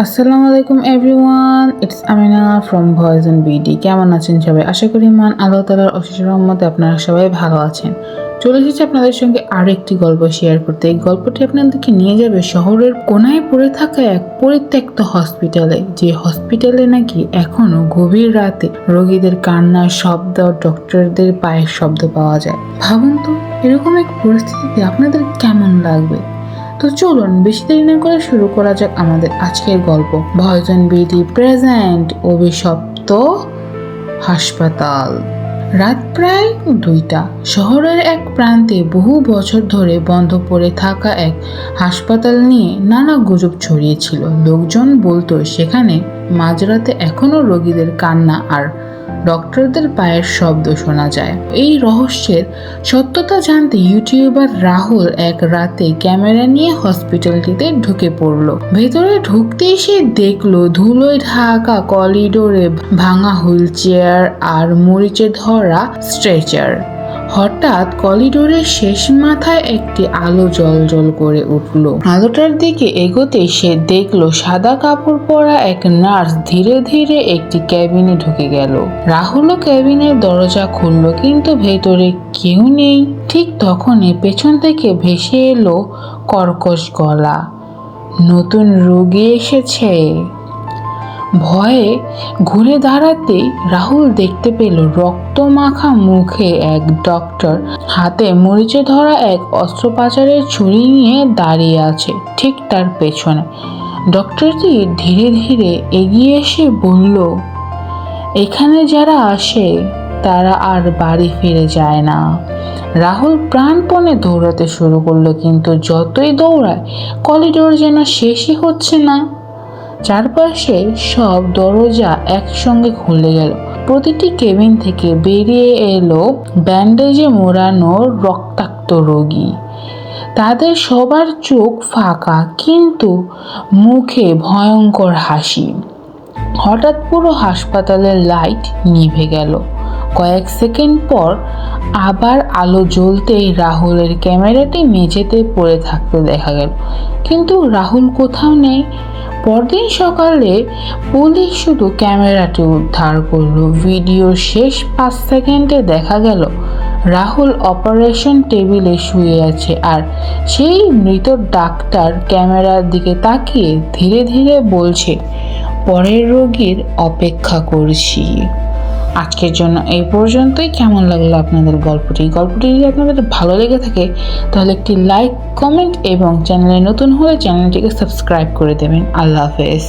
আসসালামু আলাইকুম everyone, it's Amina from voice and BD. কেমন আছেন সবাই? আশা করি মান আল্লাহ তাআলার অশেষ রহমতে আপনারা সবাই ভালো আছেন। চলে এসেছি আপনাদের সঙ্গে আরও একটি গল্প শেয়ার করতে। এই গল্পটি আপনাদেরকে নিয়ে যাবে শহরের কোনায় পড়ে থাকা এক পরিত্যক্ত হসপিটালে, যে হসপিটালে নাকি এখনো গভীর রাতে রোগীদের কান্নার শব্দ, ডক্টরদের পায়ের শব্দ পাওয়া যায়। ভাবুন তো, এরকম এক পরিস্থিতিতে আপনাদের কেমন লাগবে? তো চলুন বেশি দেরি না করে শুরু করা যাক আমাদের আজকের গল্প। ভয়জন বিডি প্রেজেন্ট অভিশপ্ত হাসপাতাল। রাত প্রায় 2টা। শহরের এক প্রান্তে বহু বছর ধরে বন্ধ পড়ে থাকা এক হাসপাতাল নিয়ে নানা গুজব ছড়িয়েছিল। লোকজন বলতো সেখানে মাঝরাতে এখনো রোগীদের কান্না আর ডক্টরদের পায়ের শব্দ শোনা যায়। এই রহস্যের সত্যতা জানতে ইউটিউবার রাহুল এক রাতে ক্যামেরা নিয়ে হসপিটালটিতে ঢুকে পড়ল। ভেতরে ঢুকতেই সে দেখলো ধুলোয় ঢাকা করিডোরে ভাঙা হুইল চেয়ার আর মরিচে ধরা স্ট্রেচার। হঠাৎ করিডোরের শেষ মাথায় একটি আলো জ্বলজ্বল করে উঠল। আলোটার দিকে এগোতেই সে দেখলো সাদা কাপড় পরা এক নার্স ধীরে ধীরে একটি ক্যাবিনে ঢুকে গেল। রাহুলও ক্যাবিনের দরজা খুলল, কিন্তু ভেতরে কেউ নেই। ঠিক তখনই পেছন থেকে ভেসে এলো কর্কশ গলা, নতুন রোগী এসেছে। ভয়ে ঘুরে দাঁড়াতেই রাহুল দেখতে পেল রক্তমাখা মুখে এক ডক্টর হাতে মরিচে ধরা এক অস্ত্রোপচারের ছুরি নিয়ে দাঁড়িয়ে আছে। ঠিক তার পেছনে ডক্টরটি ধীরে ধীরে এগিয়ে এসে বলল, এখানে যারা আসে তারা আর বাড়ি ফিরে যায় না। রাহুল প্রাণপণে দৌড়াতে শুরু করলো, কিন্তু যতই দৌড়ায় করিডোর যেন শেষই হচ্ছে না। চারপাশে সব দরজা একসঙ্গে খুলে গেল। প্রতিটি কেবিন থেকে বেরিয়ে এলো ব্যান্ডেজে মোড়ানো রক্তাক্ত রোগী। তাদের সবার চোখ ফাঁকা, কিন্তু মুখে ভয়ঙ্কর হাসি। হঠাৎ পুরো হাসপাতালের লাইট নিভে গেল। কয়েক সেকেন্ড পর আবার আলো জ্বলতেই রাহুলের ক্যামেরাটি মেঝেতে পড়ে থাকতে দেখা গেল, কিন্তু রাহুল কোথাও নেই। পরদিন সকালে পুলিশ শুধু ক্যামেরাটি উদ্ধার করলো। ভিডিওর শেষ 5 সেকেন্ডে দেখা গেল রাহুল অপারেশন টেবিলে শুয়ে আছে, আর সেই মৃত ডাক্তার ক্যামেরার দিকে তাকিয়ে ধীরে ধীরে বলছে, পরের রোগীর অপেক্ষা করছি। আজকের জন্য এই পর্যন্তই। কেমন লাগলো আপনাদের গল্পটি? যদি আপনাদের ভালো লেগে থাকে তাহলে একটি লাইক, কমেন্ট এবং চ্যানেলে নতুন হলে চ্যানেলটিকে সাবস্ক্রাইব করে দেবেন। আল্লাহ হাফেজ।